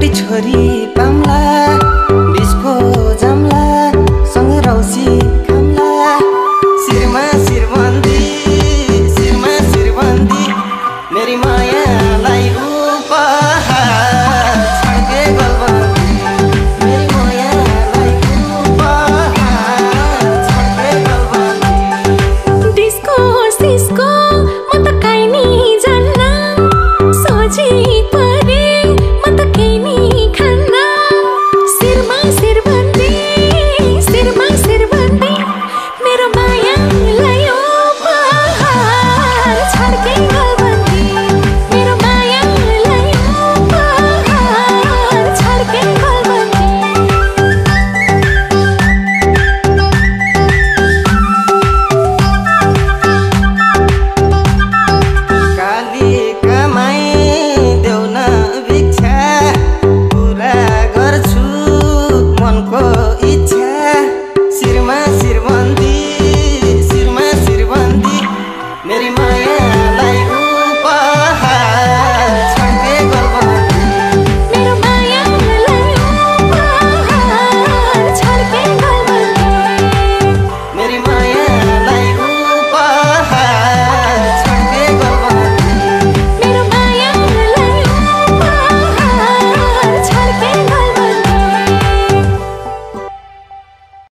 एउटी छोरी पाम्ला डिस्को जाम्ला सँगै रौसी खाम्ला शिरमा शिरबन्दी मेरी मायालाई उपहार छड्के गलबन्दी मेरी मायालाई उपहार छड्के गलबन्दी डिस्को सिस्को म त काहीँ नि जान्न सोझी परे म त केही नि खान्न शिरमा शिरबन्दी मेरो मायालाई उपहार छड्के गलबन्दी मेरो मायालाई उपहार छड्के गलबन्दी काली कमाई देऊ न भिक्षा पुरा गर्छु मनको इच्छा शिरमा शिरबन्दी मेरी मायालाई उपहार